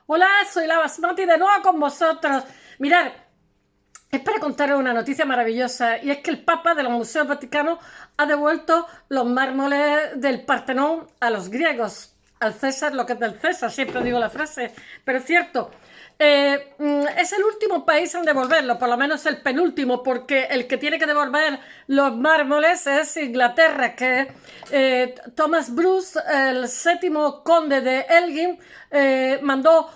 Hola, soy la Basmati de nuevo con vosotros. Mirad, es para contaros una noticia maravillosa y es que el Papa de los Museos Vaticanos ha devuelto los mármoles del Partenón a los griegos. Al César lo que es del César, siempre digo la frase, pero es cierto. Es el último país en devolverlo, por lo menos el penúltimo, porque el que tiene que devolver los mármoles es Inglaterra, que Thomas Bruce, el séptimo conde de Elgin, mandó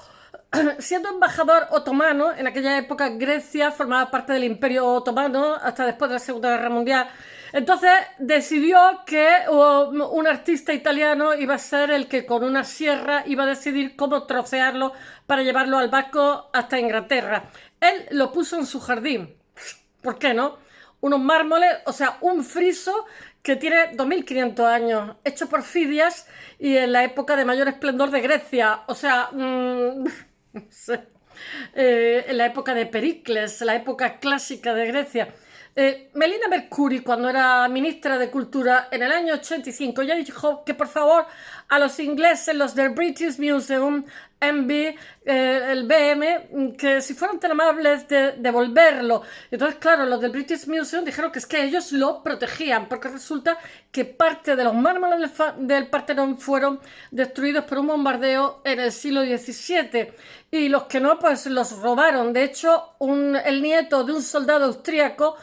siendo embajador otomano. En aquella época Grecia formaba parte del Imperio Otomano hasta después de la Segunda Guerra Mundial. Entonces decidió que un artista italiano iba a ser el que con una sierra iba a decidir cómo trocearlo para llevarlo al barco hasta Inglaterra. Él lo puso en su jardín. ¿Por qué no? Unos mármoles, o sea, un friso que tiene 2500 años, hecho por Fidias y en la época de mayor esplendor de Grecia. O sea, no sé, en la época de Pericles, la época clásica de Grecia. Melina Mercuri, cuando era ministra de Cultura en el año 85, ya dijo que por favor a los ingleses, los del British Museum, MB, el BM, que si fueran tan amables de devolverlo. Entonces, claro, los del British Museum dijeron que es que ellos lo protegían, porque resulta que parte de los mármoles del Partenón fueron destruidos por un bombardeo en el siglo XVII y los que no, pues los robaron. De hecho, el nieto de un soldado austríaco,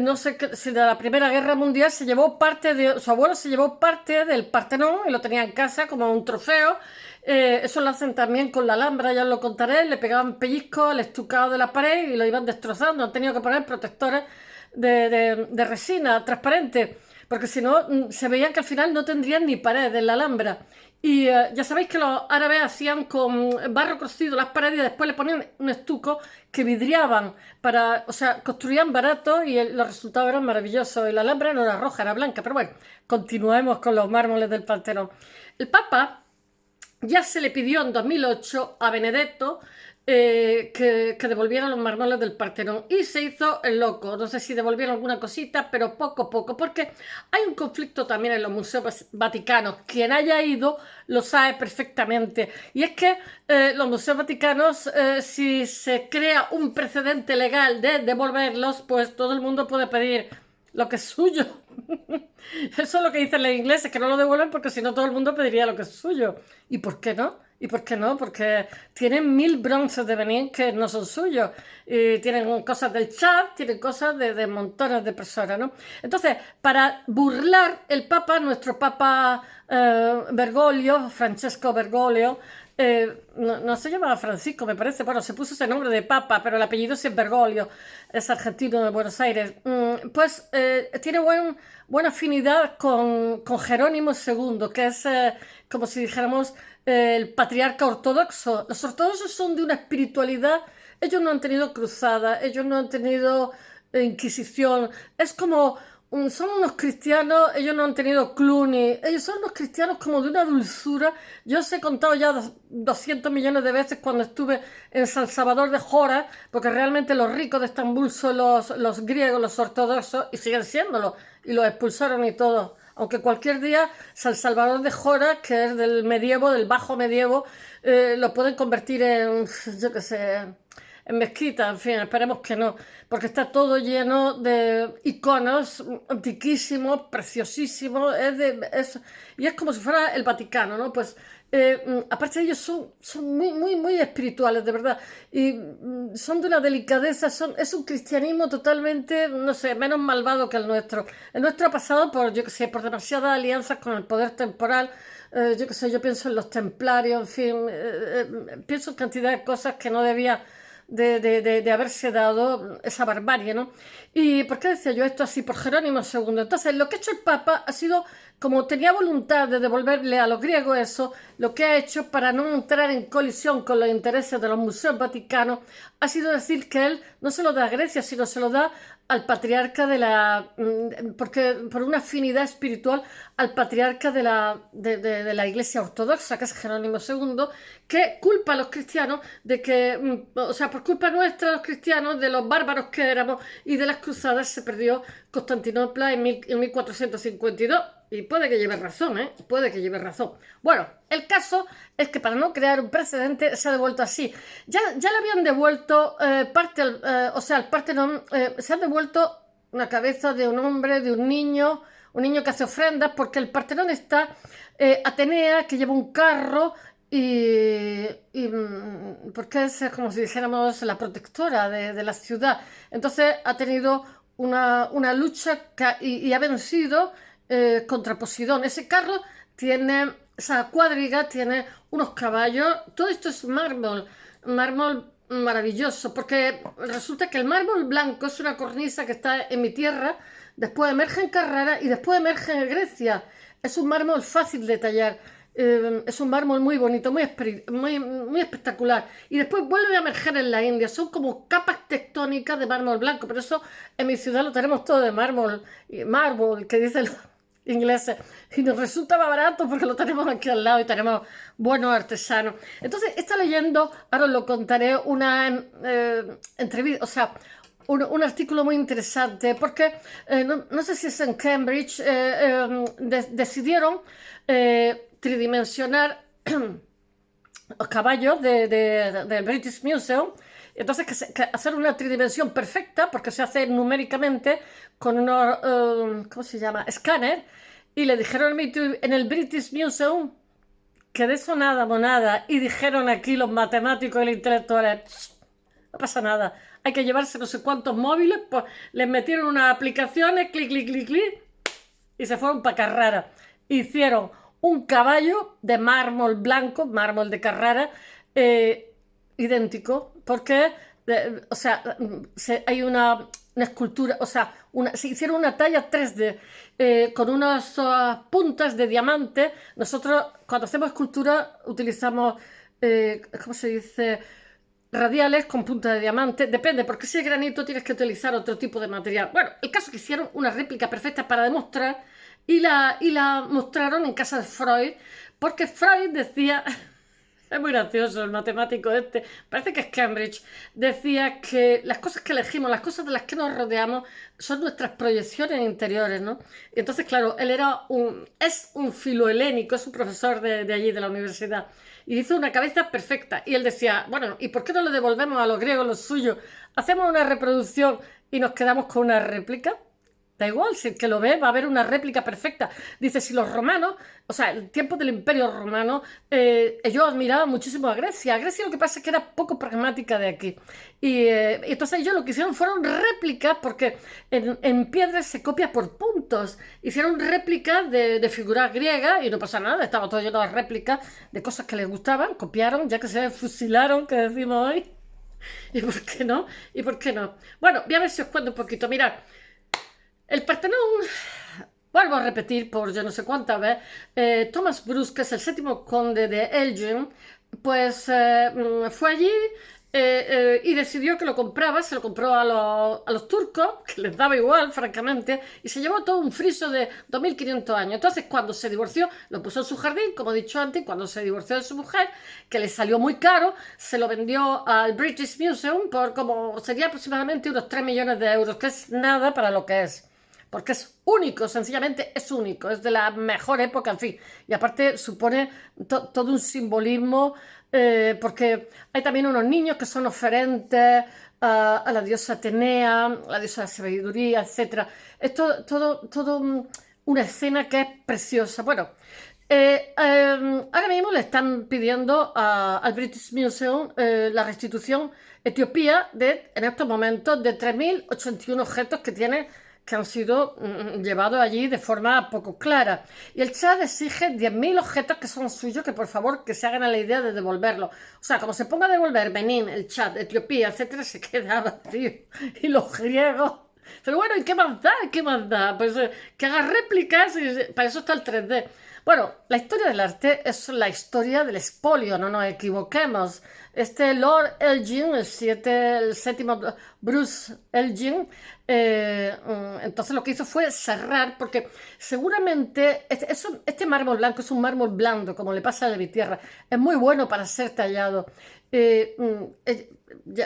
no sé si de la Primera Guerra Mundial, se llevó parte de, su abuelo se llevó parte del Partenón y lo tenía en casa como un trofeo. Eso lo hacen también con la Alhambra, ya os lo contaré. Le pegaban pellizcos al estucado de la pared y lo iban destrozando. Han tenido que poner protectores de resina transparente, porque si no, se veían que al final no tendrían ni pared en la Alhambra. Y ya sabéis que los árabes hacían con barro cocido las paredes y después le ponían un estuco que vidriaban para, o sea, construían barato y los resultados eran maravillosos. Y la Alhambra no era roja, era blanca. Pero bueno, continuemos con los mármoles del Partenón. El Papa ya se le pidió en 2008 a Benedetto que devolviera los mármoles del Partenón y se hizo el loco. No sé si devolvieron alguna cosita, pero poco a poco, porque hay un conflicto también en los museos vaticanos. Quien haya ido lo sabe perfectamente. Y es que los museos vaticanos, si se crea un precedente legal de devolverlos, pues todo el mundo puede pedir lo que es suyo. Eso es lo que dicen los ingleses, que no lo devuelven porque si no todo el mundo pediría lo que es suyo. ¿Y por qué no? ¿Y por qué no? Porque tienen 1000 bronces de Benín que no son suyos. Y tienen cosas del chat, tienen cosas de montones de personas, ¿no? Entonces, para burlar el Papa, nuestro Papa Bergoglio, Francesco Bergoglio, no se llamaba Francisco, me parece. Bueno, se puso ese nombre de Papa, pero el apellido sí es Bergoglio, es argentino de Buenos Aires. Pues tiene buena afinidad con Jerónimo II, que es como si dijéramos el patriarca ortodoxo. Los ortodoxos son de una espiritualidad, ellos no han tenido cruzada, ellos no han tenido inquisición, es como son unos cristianos, ellos no han tenido Cluny, ellos son unos cristianos como de una dulzura. Yo os he contado ya 200 millones de veces cuando estuve en San Salvador de Jora, porque realmente los ricos de Estambul son los griegos, los ortodoxos, y siguen siéndolo, y los expulsaron y todo. Aunque cualquier día San Salvador de Jora, que es del medievo, del bajo medievo, lo pueden convertir en, yo qué sé, en mezquita. En fin, esperemos que no, porque está todo lleno de iconos antiquísimos, preciosísimos, y es como si fuera el Vaticano, ¿no? Pues aparte de ellos son muy espirituales, de verdad, y son de una delicadeza, es un cristianismo totalmente, no sé, menos malvado que el nuestro. El nuestro ha pasado por, yo que sé, por demasiadas alianzas con el poder temporal. Yo qué sé, yo pienso en los templarios, en fin, pienso en cantidad de cosas que no debía de haberse dado esa barbarie, ¿no? ¿Y por qué decía yo esto así? Por Jerónimo II. Entonces, lo que ha hecho el Papa ha sido, como tenía voluntad de devolverle a los griegos eso, lo que ha hecho para no entrar en colisión con los intereses de los museos vaticanos, ha sido decir que él no se lo da a Grecia, sino se lo da al patriarca porque por una afinidad espiritual, al patriarca de la Iglesia Ortodoxa, que es Jerónimo II, que culpa a los cristianos de que, o sea, por culpa nuestra, los cristianos, de los bárbaros que éramos y de las cruzadas, se perdió Constantinopla en 1452. Y puede que lleve razón, ¿eh? Puede que lleve razón. Bueno, el caso es que para no crear un precedente se ha devuelto así. Ya le habían devuelto o sea, el Partenón, se ha devuelto una cabeza de un hombre, de un niño que hace ofrendas, porque el Partenón está Atenea, que lleva un carro porque es como si dijéramos la protectora de la ciudad. Entonces ha tenido una lucha y ha vencido contra Poseidón. Ese carro tiene, esa cuadriga tiene unos caballos. Todo esto es mármol maravilloso, porque resulta que el mármol blanco es una cornisa que está en mi tierra, después emerge en Carrara y después emerge en Grecia. Es un mármol fácil de tallar. Es un mármol muy bonito, muy espectacular. Y después vuelve a emerger en la India. Son como capas tectónicas de mármol blanco. Pero eso en mi ciudad lo tenemos todo de mármol, que dicen los ingleses. Y nos resulta más barato porque lo tenemos aquí al lado y tenemos buenos artesanos. Entonces, está leyendo, ahora os lo contaré, una entrevista, o sea, un artículo muy interesante, porque no sé si es en Cambridge, decidieron tridimensionar los caballos del British Museum. Entonces, que hacer una tridimensión perfecta, porque se hace numéricamente con unos, ¿cómo se llama? Escáner. Y le dijeron en el British Museum que de eso nada, monada. Y dijeron aquí los matemáticos y los intelectuales, no pasa nada, hay que llevarse no sé cuántos móviles, pues les metieron unas aplicaciones, clic, clic, clic, clic, y se fueron para Carrara. Hicieron un caballo de mármol blanco, mármol de Carrara, idéntico, porque, o sea, hay una escultura, o sea, se hicieron una talla 3D con unas puntas de diamante. Nosotros, cuando hacemos escultura, utilizamos, ¿cómo se dice?, radiales con punta de diamante, depende, porque si es granito tienes que utilizar otro tipo de material. Bueno, el caso es que hicieron una réplica perfecta para demostrar y la mostraron en casa de Freud, porque Freud decía, es muy gracioso el matemático este, parece que es Cambridge, decía que las cosas que elegimos, las cosas de las que nos rodeamos, son nuestras proyecciones interiores, ¿no? Y entonces, claro, él es un filohelénico, es un profesor de allí, de la universidad, y hizo una cabeza perfecta. Y él decía, bueno, ¿y por qué no le devolvemos a los griegos lo suyo? Hacemos una reproducción y nos quedamos con una réplica. Da igual, si el que lo ve va a ver una réplica perfecta. Dice, si los romanos, o sea, el tiempo del Imperio Romano, ellos admiraban muchísimo a Grecia. Grecia lo que pasa es que era poco pragmática de aquí. Y entonces ellos lo que hicieron fueron réplicas, porque en piedra se copia por puntos. Hicieron réplicas de figuras griegas y no pasa nada, estaba todo lleno de réplicas de cosas que les gustaban, copiaron, ya que se fusilaron, que decimos hoy. ¿Y por qué no? ¿Y por qué no? Bueno, voy a ver si os cuento un poquito. Mirad. El Partenón, vuelvo a repetir por yo no sé cuánta vez, Thomas Bruce, que es el 7º conde de Elgin, pues fue allí y decidió que lo compraba, se lo compró a los turcos, que les daba igual, francamente, y se llevó todo un friso de 2500 años. Entonces, cuando se divorció, lo puso en su jardín, como he dicho antes, cuando se divorció de su mujer, que le salió muy caro, se lo vendió al British Museum por como sería aproximadamente unos 3 millones de euros, que es nada para lo que es. Porque es único, sencillamente es único, es de la mejor época, en fin. Y aparte supone todo un simbolismo, porque hay también unos niños que son oferentes a la diosa Atenea, la diosa de la sabiduría, etc. Es todo una escena que es preciosa. Bueno, ahora mismo le están pidiendo al British Museum la restitución Etiopía en estos momentos de 3081 objetos que han sido llevados allí de forma poco clara. Y el Chad exige 10.000 objetos que son suyos, que por favor que se hagan a la idea de devolverlos. O sea, como se ponga a devolver Benín, el Chad, Etiopía, etcétera, se queda vacío. Y los griegos... Pero bueno, ¿y qué más da? ¿Qué más da? Pues que haga réplicas, y para eso está el 3D. Bueno, la historia del arte es la historia del expolio, no nos equivoquemos. Lord Elgin, el 7º Bruce Elgin, Entonces lo que hizo fue cerrar, porque seguramente este mármol blanco es un mármol blando, como le pasa a la de mi tierra, es muy bueno para ser tallado. Eh, mm, eh,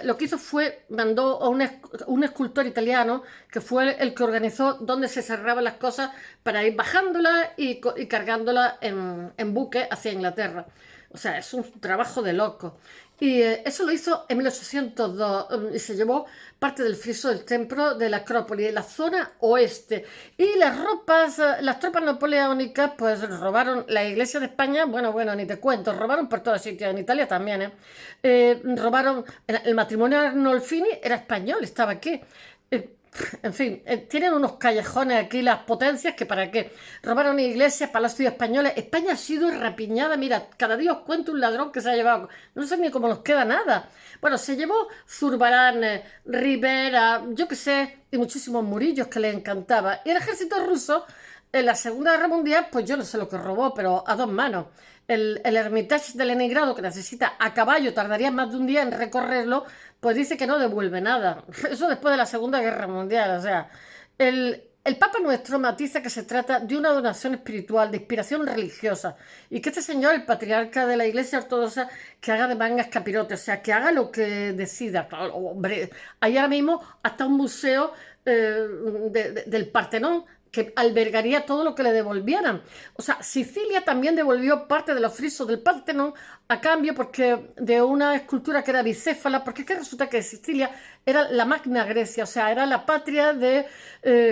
lo que hizo fue, mandó a un escultor italiano, que fue el que organizó dónde se cerraban las cosas para ir bajándolas y cargándolas en buques hacia Inglaterra. O sea, es un trabajo de loco. Y eso lo hizo en 1802 y se llevó parte del friso del templo de la Acrópolis, en la zona oeste. Y las tropas napoleónicas, pues robaron la iglesia de España, bueno, ni te cuento, robaron por todos sitios, en Italia también, ¿eh? Robaron, el matrimonio Arnolfini era español, estaba aquí. Eh, en fin, tienen unos callejones aquí las potencias que para qué. Robaron iglesias, palacios españoles. España ha sido rapiñada. Mira, cada día os cuento un ladrón que se ha llevado. No sé ni cómo nos queda nada. Bueno, se llevó Zurbarán, Rivera, yo qué sé, y muchísimos murillos que le encantaba. Y el ejército ruso, en la Segunda Guerra Mundial, pues yo no sé lo que robó, pero a dos manos. El Hermitage de Leningrado, que necesita a caballo, tardaría más de un día en recorrerlo, pues dice que no devuelve nada. Eso después de la Segunda Guerra Mundial. O sea, el Papa nuestro matiza que se trata de una donación espiritual, de inspiración religiosa, y que este señor, el patriarca de la Iglesia Ortodoxa, que haga de mangas capirote, o sea, que haga lo que decida. Claro, hombre, hay ahora mismo hasta un museo del Partenón que albergaría todo lo que le devolvieran. O sea, Sicilia también devolvió parte de los frisos del Partenón a cambio porque de una escultura que era bicéfala, porque es que resulta que Sicilia era la Magna Grecia, o sea, era la patria de,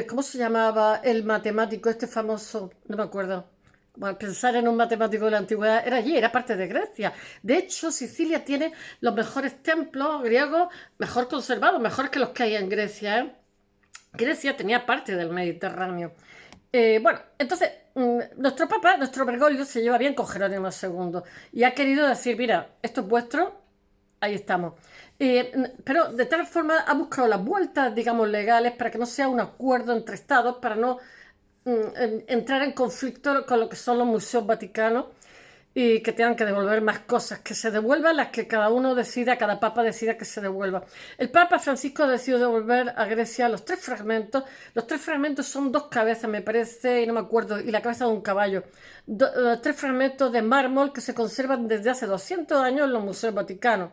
¿cómo se llamaba el matemático este famoso? No me acuerdo. Bueno, pensar en un matemático de la antigüedad era allí, era parte de Grecia. De hecho, Sicilia tiene los mejores templos griegos, mejor conservados, mejor que los que hay en Grecia, ¿eh? Grecia tenía parte del Mediterráneo. Bueno, entonces, nuestro Papa, nuestro Bergoglio, se lleva bien con Jerónimo II y ha querido decir, mira, esto es vuestro, ahí estamos. Pero de tal forma ha buscado las vueltas, digamos, legales para que no sea un acuerdo entre estados, para no entrar en conflicto con lo que son los museos vaticanos y que tengan que devolver más cosas, que se devuelvan las que cada uno decida, cada papa decida que se devuelva. El Papa Francisco decidió devolver a Grecia los tres fragmentos. Los tres fragmentos son dos cabezas, me parece, y no me acuerdo, y la cabeza de un caballo. Tres fragmentos de mármol que se conservan desde hace 200 años en los museos vaticanos.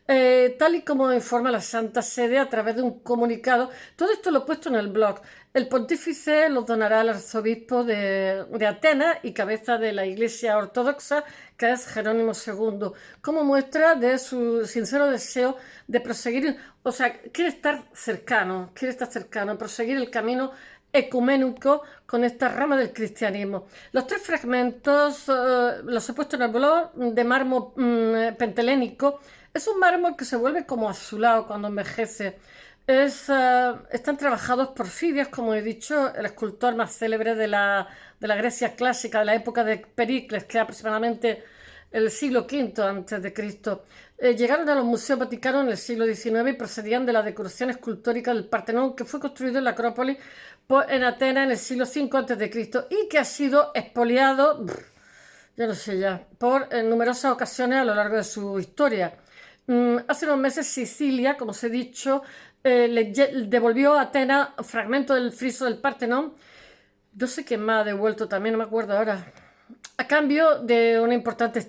Tal y como informa la Santa Sede a través de un comunicado. Todo esto lo he puesto en el blog. El pontífice los donará al arzobispo de Atenas y cabeza de la Iglesia Ortodoxa, que es Jerónimo II, como muestra de su sincero deseo de proseguir, o sea, quiere estar cercano, proseguir el camino ecuménico con esta rama del cristianismo. Los tres fragmentos los he puesto en el blog de mármol pentelénico. Es un mármol que se vuelve como azulado cuando envejece. Están trabajados por Fidias, como he dicho, el escultor más célebre de la Grecia clásica, de la época de Pericles, que es aproximadamente el siglo V antes de Cristo. Llegaron a los museos vaticanos en el siglo XIX y procedían de la decoración escultórica del Partenón, que fue construido en la Acrópolis en Atenas en el siglo V antes de Cristo y que ha sido expoliado, ya no sé ya, por en numerosas ocasiones a lo largo de su historia. Hace unos meses Sicilia, como os he dicho, le devolvió a Atenas fragmentos del friso del Partenón. No sé quién más ha devuelto también, no me acuerdo ahora. A cambio de una importante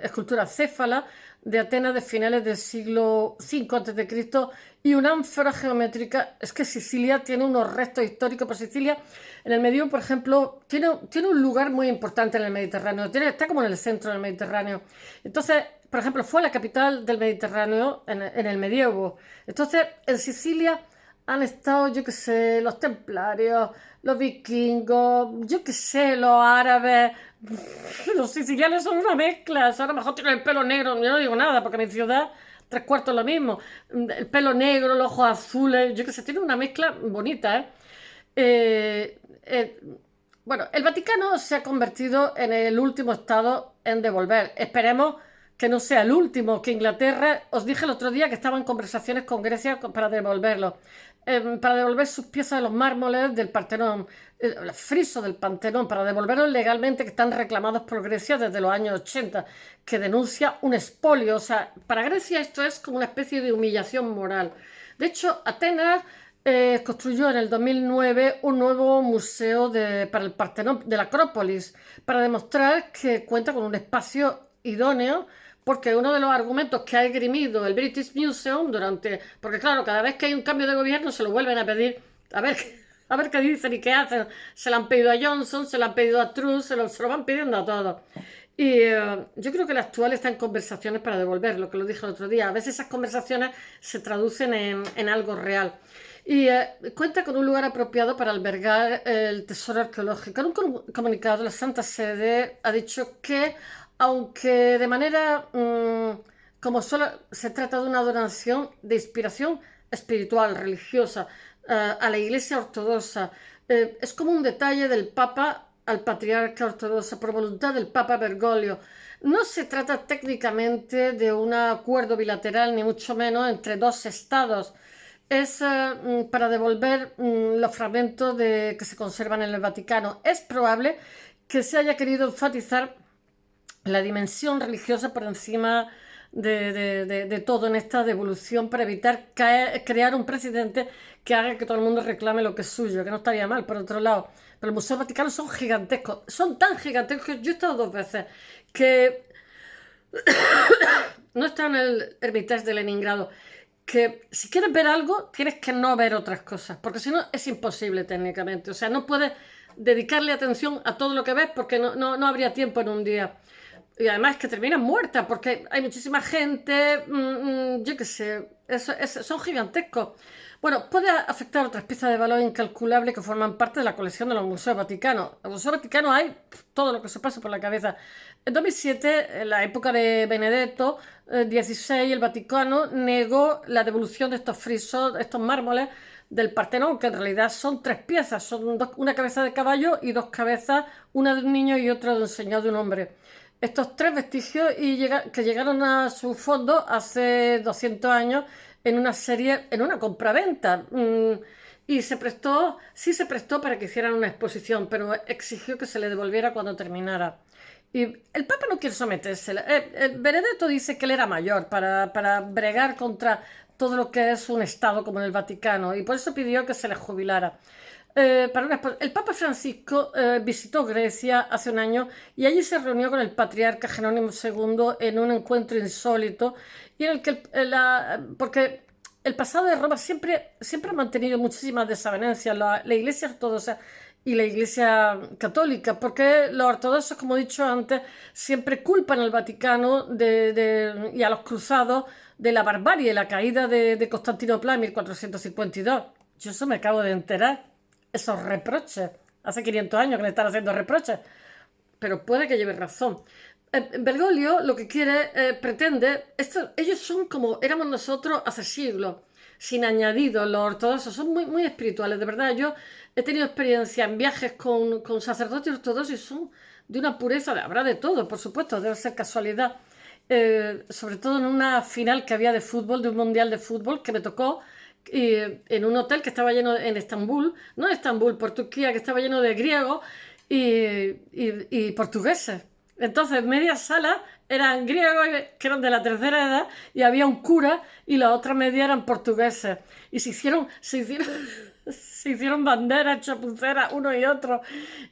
escultura céfala de Atenas de finales del siglo V a.C. y una ánfora geométrica. Es que Sicilia tiene unos restos históricos, pero Sicilia en el Mediterráneo, por ejemplo, tiene un lugar muy importante en el Mediterráneo, está como en el centro del Mediterráneo. Entonces, por ejemplo, fue la capital del Mediterráneo en el medievo. Entonces, en Sicilia han estado, yo qué sé, los templarios, los vikingos, yo qué sé, los árabes. Los sicilianos son una mezcla. Ahora a lo mejor tienen el pelo negro, yo no digo nada, porque en mi ciudad tres cuartos lo mismo. El pelo negro, los ojos azules, yo qué sé, tiene una mezcla bonita, ¿eh? Eh, eh, bueno, el Vaticano se ha convertido en el último estado en devolver. Esperemos que no sea el último, que Inglaterra, os dije el otro día que estaba en conversaciones con Grecia para devolverlo, para devolver sus piezas de los mármoles del Partenón, el friso del Partenón, para devolverlos legalmente, que están reclamados por Grecia desde los años 80, que denuncia un expolio. O sea, para Grecia esto es como una especie de humillación moral. De hecho, Atenas construyó en el 2009 un nuevo museo para el Partenón de la Acrópolis, para demostrar que cuenta con un espacio idóneo, porque uno de los argumentos que ha esgrimido el British Museum porque claro, cada vez que hay un cambio de gobierno se lo vuelven a pedir, a ver, a ver qué dicen y qué hacen. Se lo han pedido a Johnson, se lo han pedido a Truss, se lo van pidiendo a todos. Y yo creo que el actual está en conversaciones para devolver, lo que lo dije el otro día. A veces esas conversaciones se traducen en algo real. Y cuenta con un lugar apropiado para albergar el tesoro arqueológico. En un comunicado, la Santa Sede ha dicho que, aunque de manera como solo se trata de una donación de inspiración espiritual, religiosa, a la Iglesia Ortodoxa, es como un detalle del Papa al patriarca ortodoxo por voluntad del Papa Bergoglio. No se trata técnicamente de un acuerdo bilateral, ni mucho menos entre dos estados. Es para devolver los fragmentos que se conservan en el Vaticano. Es probable que se haya querido enfatizar la dimensión religiosa por encima de todo en esta devolución para evitar crear un precedente que haga que todo el mundo reclame lo que es suyo, que no estaría mal, por otro lado. Pero los museos vaticanos son gigantescos, son tan gigantescos que yo he estado 2 veces, que no está en el Hermitage de Leningrado, que si quieres ver algo tienes que no ver otras cosas, porque si no es imposible técnicamente, o sea, no puedes dedicarle atención a todo lo que ves porque no habría tiempo en un día. Y además que terminan muertas porque hay muchísima gente, yo qué sé, son gigantescos. Bueno, puede afectar otras piezas de valor incalculable que forman parte de la colección de los museos vaticanos. En el Museo Vaticano hay todo lo que se pasa por la cabeza. En 2007, en la época de Benedetto XVI, el Vaticano negó la devolución de estos frisos, de estos mármoles del Partenón, que en realidad son 3 piezas, son una cabeza de caballo y 2 cabezas, una de un niño y otra de un señor, de un hombre. Estos 3 vestigios que llegaron a su fondo hace 200 años en una serie, en una compraventa. Y sí se prestó para que hicieran una exposición, pero exigió que se le devolviera cuando terminara. Y el Papa no quiere someterse. Benedetto dice que él era mayor para bregar contra todo lo que es un Estado como el Vaticano, y por eso pidió que se le jubilara. El Papa Francisco visitó Grecia hace un año y allí se reunió con el patriarca Jerónimo II en un encuentro insólito, y en el que porque el pasado de Roma siempre ha mantenido muchísimas desavenencias, la Iglesia ortodoxa y la Iglesia católica, porque los ortodoxos, como he dicho antes, siempre culpan al Vaticano y a los cruzados de la barbarie, la caída de Constantinopla en 1452. Yo eso me acabo de enterar. Esos reproches. Hace 500 años que le están haciendo reproches. Pero puede que lleve razón. Bergoglio lo que quiere, pretende, ellos son como éramos nosotros hace siglos, sin añadidos. Los ortodoxos son muy, muy espirituales, de verdad. Yo he tenido experiencia en viajes con sacerdotes ortodoxos y son de una pureza, habrá de todo, por supuesto, debe ser casualidad. Sobre todo en una final que había de fútbol, de un mundial de fútbol que me tocó, en un hotel que estaba lleno en Estambul, no en Estambul, por Turquía, que estaba lleno de griegos y portugueses. Entonces, media sala eran griegos que eran de la tercera edad, y había un cura, y la otra media eran portugueses. Y se hicieron se hicieron banderas, chapuceras, uno y otro.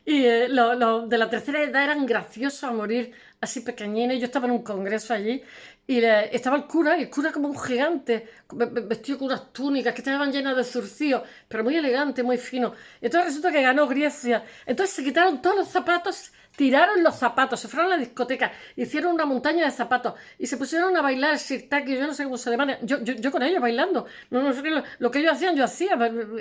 Y los de la tercera edad eran graciosos a morir, así pequeñines. Yo estaba en un congreso allí y estaba el cura, y el cura como un gigante, vestido con unas túnicas que estaban llenas de zurcíos, pero muy elegante, muy fino. Y entonces resulta que ganó Grecia. Entonces se quitaron todos los zapatos, tiraron los zapatos, se fueron a la discoteca, hicieron una montaña de zapatos y se pusieron a bailar el sirtaki. Yo no sé cómo se llama, yo con ellos bailando, no sé lo que ellos hacían, yo hacía,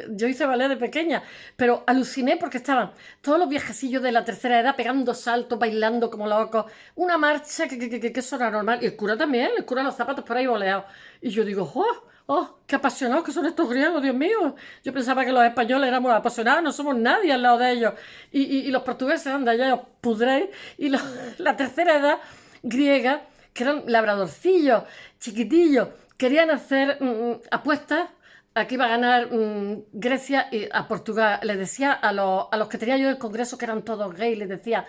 yo hice ballet de pequeña, pero aluciné porque estaban todos los viejecillos de la tercera edad pegando saltos, bailando como locos, una marcha que eso era normal, y el cura también, el cura los zapatos por ahí boleados. Y yo digo, qué apasionados que son estos griegos, Dios mío. Yo pensaba que los españoles éramos apasionados, no somos nadie al lado de ellos. Y los portugueses, anda, ya os pudréis. Y la tercera edad griega, que eran labradorcillos, chiquitillos, querían hacer apuestas a que iba a ganar Grecia y a Portugal. Les decía a los que tenía yo del Congreso, que eran todos gays, les decía: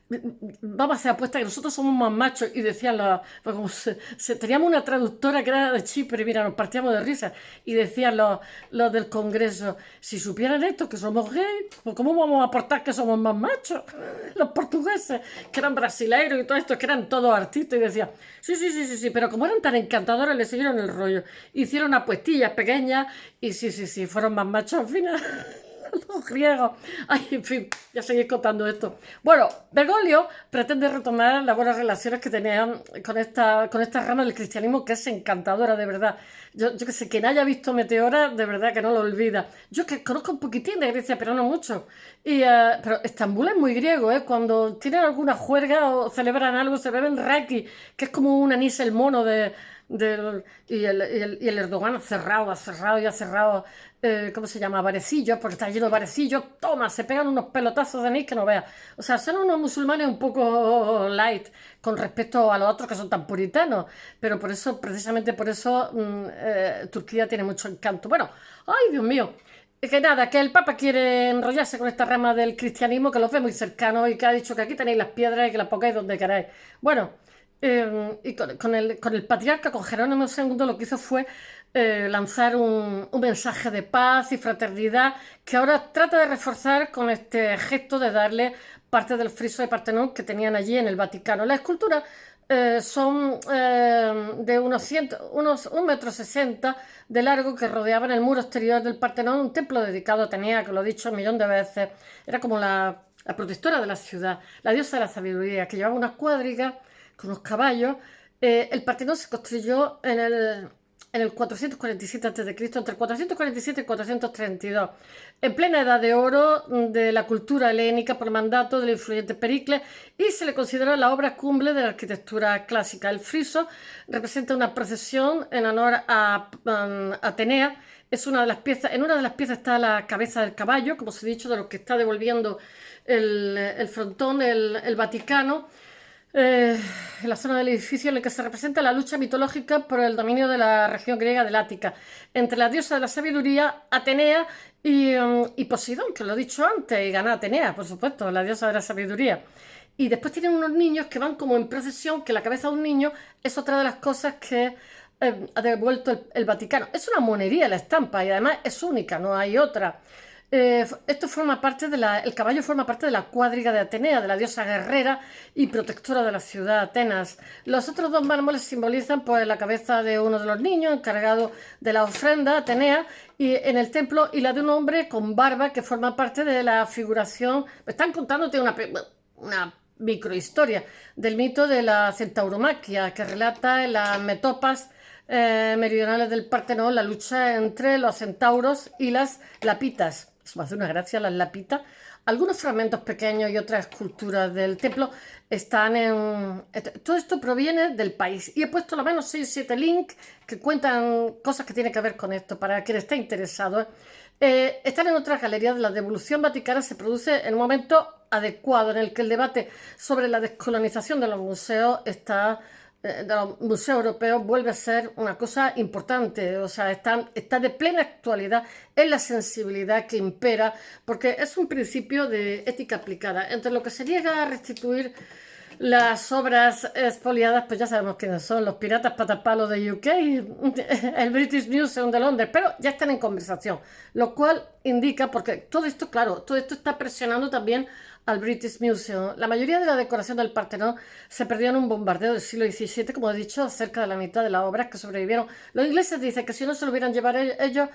vamos a hacer apuesta que nosotros somos más machos, y decían pues como teníamos una traductora que era de Chipre, y mira, nos partíamos de risa, y decían los del Congreso, si supieran esto, que somos gays, pues ¿cómo vamos a aportar que somos más machos? Los portugueses, que eran brasileiros y todo esto, que eran todos artistas, y decían, sí, sí, sí, sí, sí, pero como eran tan encantadores, le siguieron el rollo, hicieron apuestillas pequeñas, y sí, sí, sí, fueron más machos al final. Los griegos. Ay, en fin, ya seguís contando esto. Bueno, Bergoglio pretende retomar las buenas relaciones que tenían con esta rama del cristianismo, que es encantadora, de verdad. Yo que sé, quien haya visto Meteora, de verdad que no lo olvida. Yo que conozco un poquitín de Grecia, pero no mucho. Pero Estambul es muy griego, ¿eh? Cuando tienen alguna juerga o celebran algo, se beben raki, que es como un anís el mono y el Erdogan ha cerrado y ha cerrado, ¿cómo se llama? Barecillos, porque está lleno de barecillos. Toma, se pegan unos pelotazos de anís que no veas. O sea, son unos musulmanes un poco light con respecto a los otros que son tan puritanos. Pero por eso, precisamente por eso, Turquía tiene mucho encanto. Bueno, ay, Dios mío. Que nada, que el Papa quiere enrollarse con esta rama del cristianismo, que los ve muy cercanos y que ha dicho que aquí tenéis las piedras y que las pongáis donde queráis. Bueno, y con el patriarca, con Jerónimo II, lo que hizo fue lanzar un mensaje de paz y fraternidad que ahora trata de reforzar con este gesto de darle parte del friso de Partenón que tenían allí en el Vaticano. Las esculturas son de unos 1,60 m de largo, que rodeaban el muro exterior del Partenón, un templo dedicado a Atenea, que lo he dicho un millón de veces. Era como la protectora de la ciudad, la diosa de la sabiduría, que llevaba unas cuadrigas con unos caballos. El Partenón se construyó en el 447 a.C., entre el 447 y 432, en plena edad de oro de la cultura helénica por mandato del influyente Pericles, y se le considera la obra cumbre de la arquitectura clásica. El friso representa una procesión en honor a Atenea. Es una de las piezas, en una de las piezas está la cabeza del caballo, como os he dicho, de lo que está devolviendo el frontón, el Vaticano, en la zona del edificio en el que se representa la lucha mitológica por el dominio de la región griega del Ática entre la diosa de la sabiduría, Atenea, y Poseidón, que lo he dicho antes, y gana Atenea, por supuesto, la diosa de la sabiduría. Y después tienen unos niños que van como en procesión, que la cabeza de un niño es otra de las cosas que ha devuelto el Vaticano. Es una monería la estampa, y además es única, no hay otra. Esto forma parte el caballo forma parte de la cuadriga de Atenea, de la diosa guerrera y protectora de la ciudad Atenas. Los otros dos mármoles simbolizan pues la cabeza de uno de los niños encargado de la ofrenda a Atenea y en el templo, y la de un hombre con barba que forma parte de la figuración. Me están contándote una microhistoria del mito de la centauromaquia, que relata en las metopas meridionales del Partenón la lucha entre los centauros y las lapitas. Eso me hace una gracia, las lapitas. Algunos fragmentos pequeños y otras esculturas del templo están en... Todo esto proviene del país. Y he puesto al menos 6 o 7 links que cuentan cosas que tienen que ver con esto, para quien esté interesado. Están en otras galerías. La devolución vaticana se produce en un momento adecuado, en el que el debate sobre la descolonización de los museos de los museos europeos vuelve a ser una cosa importante. O sea, está de plena actualidad en la sensibilidad que impera, porque es un principio de ética aplicada. Entre lo que se niega a restituir las obras expoliadas, pues ya sabemos quiénes son, los piratas patapalos de UK, el British Museum de Londres, pero ya están en conversación, lo cual indica, porque todo esto, claro, todo esto está presionando también al British Museum. La mayoría de la decoración del Partenón se perdió en un bombardeo del siglo XVII, como he dicho, cerca de la mitad de las obras que sobrevivieron. Los ingleses dicen que si no se lo hubieran llevado ellos,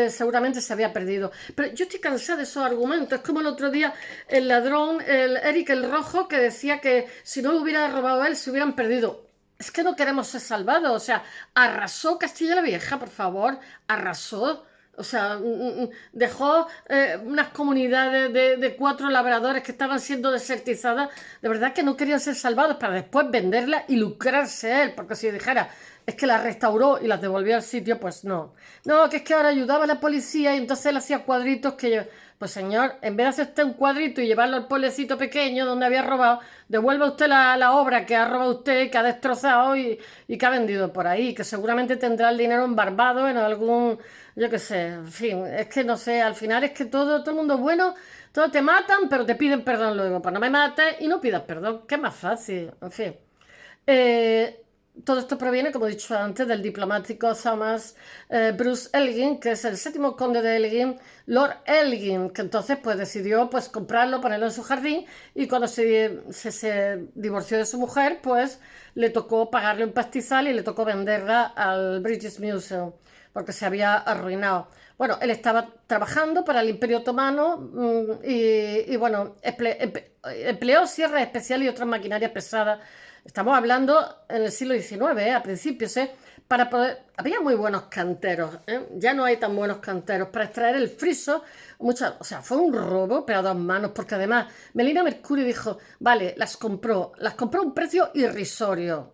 seguramente se había perdido. Pero yo estoy cansada de esos argumentos. Es como el otro día el ladrón, el Eric el Rojo, que decía que si no lo hubiera robado él, se hubieran perdido. Es que no queremos ser salvados. O sea, arrasó Castilla la Vieja, por favor, arrasó. O sea, dejó unas comunidades de 4 labradores que estaban siendo desertizadas. De verdad que no querían ser salvados, para después venderlas y lucrarse él. Porque si dijera, es que las restauró y las devolvió al sitio, pues no. No, que es que ahora ayudaba a la policía y entonces él hacía cuadritos que... Pues señor, en vez de hacer usted un cuadrito y llevarlo al pueblecito pequeño donde había robado, devuelva usted la obra que ha robado usted, que ha destrozado y que ha vendido por ahí, que seguramente tendrá el dinero embarbado en algún, yo qué sé, en fin, es que no sé, al final es que todo el mundo bueno Todos te matan, pero te piden perdón luego. Pues no me mates y no pidas perdón, que es más fácil, en fin. Eh, Todo esto proviene, como he dicho antes, del diplomático Thomas Bruce Elgin, que es el séptimo conde de Elgin, Lord Elgin, que entonces pues decidió pues comprarlo, ponerlo en su jardín, y cuando se divorció de su mujer, pues le tocó pagarle un pastizal y le tocó venderla al British Museum, porque se había arruinado. Bueno, él estaba trabajando para el Imperio Otomano y bueno, empleó sierras especiales y otras maquinarias pesadas. Estamos hablando en el siglo XIX, a principios, para poder... Había muy buenos canteros, ya no hay tan buenos canteros. Para extraer el friso, o sea, fue un robo, pero a dos manos, porque además Melina Mercury dijo, vale, las compró a un precio irrisorio,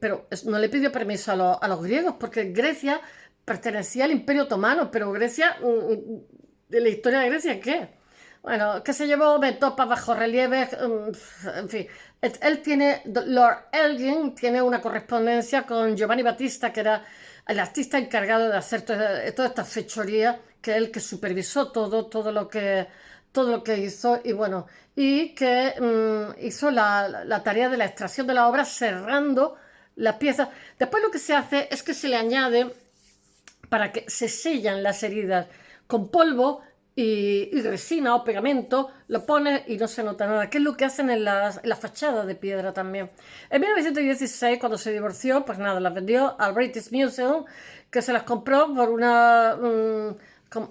pero no le pidió permiso a los griegos, porque Grecia pertenecía al Imperio Otomano, pero Grecia, de la historia de Grecia, ¿qué? Bueno, que se llevó metopas bajo relieve, en fin. Lord Elgin tiene una correspondencia con Giovanni Battista, que era el artista encargado de hacer toda esta fechoría, que es el que supervisó todo lo que hizo, y bueno, y que hizo la tarea de la extracción de la obra cerrando las piezas. Después lo que se hace es que se le añade para que se sellan las heridas con polvo y resina o pegamento, lo pones y no se nota nada, que es lo que hacen en las fachadas de piedra también. En 1916, cuando se divorció, pues nada, las vendió al British Museum, que se las compró por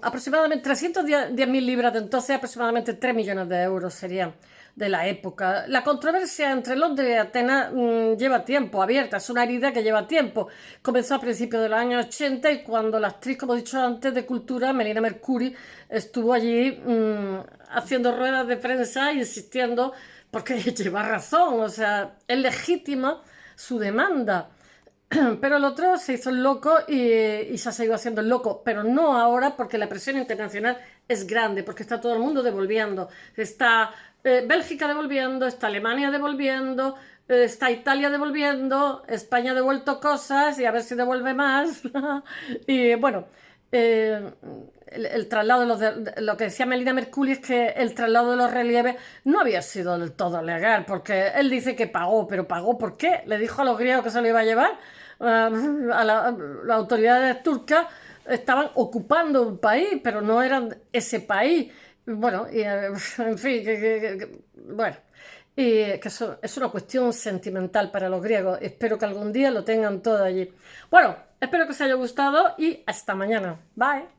aproximadamente 310.000 libras de entonces, aproximadamente 3 millones de euros serían de la época. La controversia entre Londres y Atenas lleva tiempo abierta, es una herida que lleva tiempo. Comenzó a principios de los años 80 y cuando la actriz, como he dicho antes, de Cultura, Melina Mercury, estuvo allí haciendo ruedas de prensa, insistiendo, porque lleva razón, o sea, es legítima su demanda. Pero el otro se hizo el loco y se ha seguido haciendo el loco, pero no ahora porque la presión internacional es grande, porque está todo el mundo devolviendo. Está Bélgica devolviendo, está Alemania devolviendo, está Italia devolviendo, España ha devuelto cosas y a ver si devuelve más. Y bueno, eh, el traslado lo que decía Melina Mercuri es que el traslado de los relieves no había sido del todo legal, porque él dice que pagó, pero ¿pagó por qué? Le dijo a los griegos que se lo iba a llevar. Las autoridades turcas estaban ocupando un país, pero no eran ese país. Bueno, en fin, bueno, y que eso es una cuestión sentimental para los griegos. Espero que algún día lo tengan todo allí. Bueno, espero que os haya gustado y hasta mañana. Bye.